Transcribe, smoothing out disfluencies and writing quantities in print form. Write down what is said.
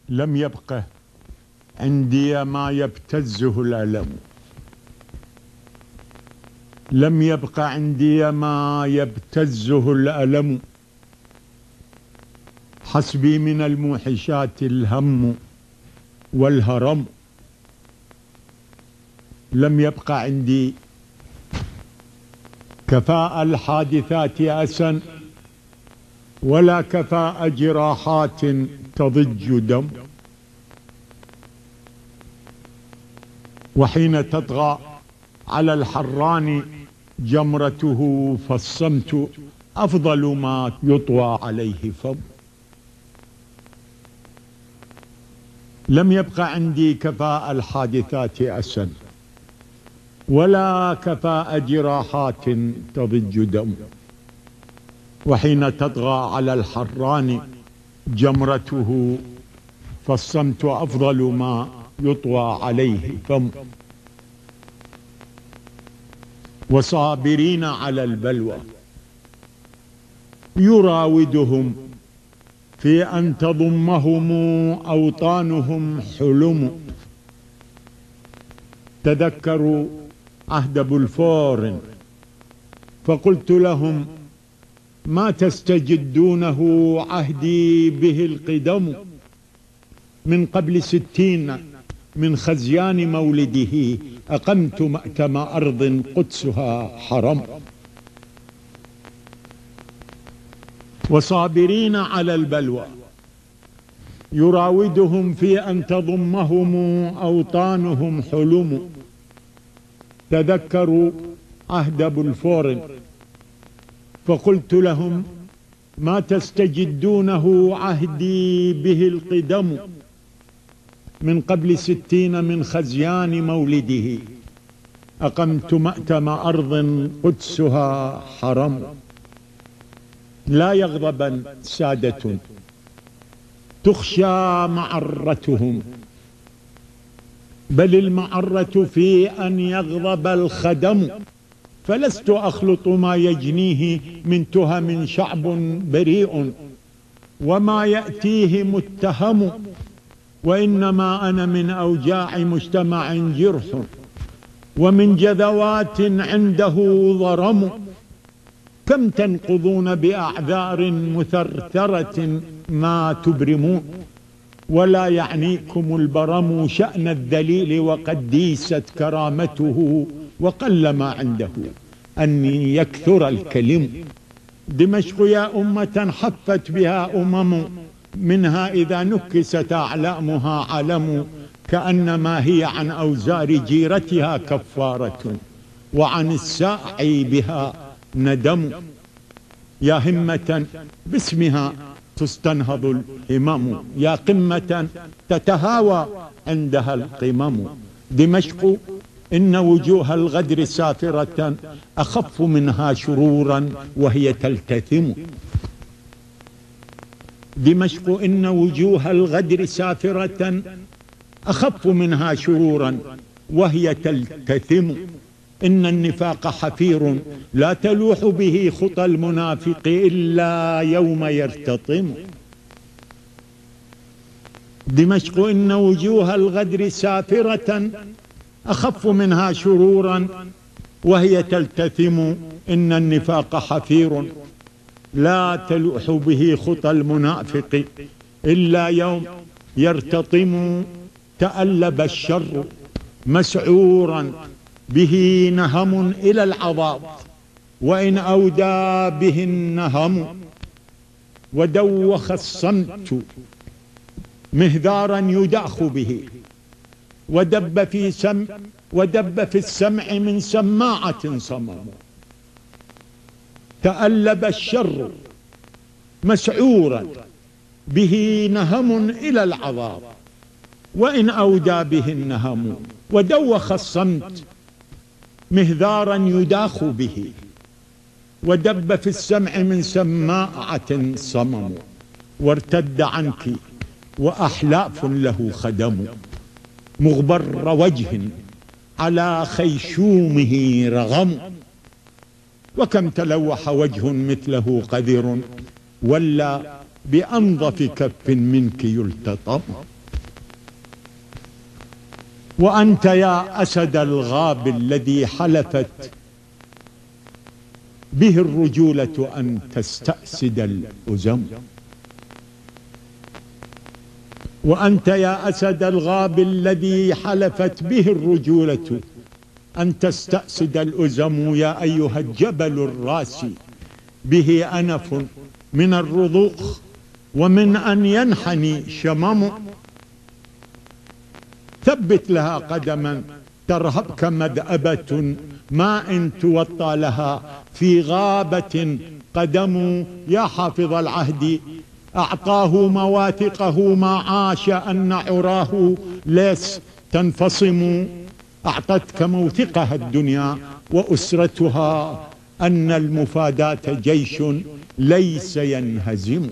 لم يبق عندي ما يبتزه الألم، لم يبق عندي ما يبتزه الألم، حسبي من الموحشات الهم والهرم. لم يبق عندي كفاء الحادثات أسا، ولا كفاء جراحات تضج دم. وحين تطغى على الحران جمرته، فالصمت أفضل ما يطوى عليه فم. لم يبق عندي كفاء الحادثات أسا، ولا كفاء جراحات تضج دم. وحين تطغى على الحران جمرته، فالصمت أفضل ما يطوى عليه فم. وصابرين على البلوى يراودهم في أن تضمهم أوطانهم حلم. تذكروا عهد بلفور، فقلت لهم ما تستجدونه عهدي به القدم. من قبل 60 من خزيان مولده، أقمت مأتم أرض قدسها حرم. وصابرين على البلوى يراودهم في أن تضمهم أوطانهم حلم. تذكروا عهد بلفور، فقلت لهم ما تستجدونه عهدي به القدم. من قبل 60 من خزيان مولده، أقمت مأتم أرض قدسها حرم. لا يغضبن سادة تخشى معرتهم، بل المعرة في أن يغضب الخدم. فلست أخلط ما يجنيه من تهم شعب بريء، وما يأتيه متهم. وإنما أنا من أوجاع مجتمع جرح، ومن جذوات عنده ضرم. كم تنقضون بأعذار مثرثرة ما تبرمون، ولا يعنيكم البرم شأن الذليل وقد ديست كرامته. وقل ما عنده أن يكثر الكلم. دمشق يا أمة حفت بها أمم، منها إذا نكست أعلامها علم. كأنما هي عن أوزار جيرتها كفارة، وعن الساعي بها ندم. يا همة باسمها تستنهض الهمم، يا قمة تتهاوى عندها القمم. دمشق إن وجوه الغدر سافرة، أخف منها شرورا وهي تلتثم. دمشق إن وجوه الغدر سافرة، أخف منها شرورا وهي تلتثم. إن النفاق حفير لا تلوح به خطى المنافق إلا يوم يرتطم. دمشق إن وجوه الغدر سافرة، أخف منها شرورا وهي تلتثم. إن النفاق حفير لا تلوح به خطى المنافق إلا يوم يرتطم. تألب الشر مسعورا به نهم إلى العضاض، وإن أودى به النهم. ودوخ الصمت مهذارا يداخ به، ودب في السمع من سماعة صمم. تألب الشر مسعورا به نهم إلى العضاض، وإن أودى به النهم. ودوخ الصمت مهذارا يداخ به، ودب في السمع من سماعة صمم. وارتد عنك وأحلاف له خدم، مغبر وجه على خيشومه رغم. وكم تلوح وجه مثله قذر، ولا بأنظف كف منك يلتطم. وأنت يا أسد الغاب الذي حلفت به الرجولة أن تستأسد الأزم. وأنت يا أسد الغاب الذي حلفت به الرجولة أن تستأسد الأزم، يا أيها الجبل الراسي به أنف من الرضوخ ومن أن ينحني شمم، ثبت لها قدما ترهبك مذأبة، ما إن توطى لها في غابة قدم. يا حافظ العهد أعطاه مواثقه ما عاش أن عراه ليس تنفصم، أعطتك موثقها الدنيا وأسرتها أن المفاداة جيش ليس ينهزم.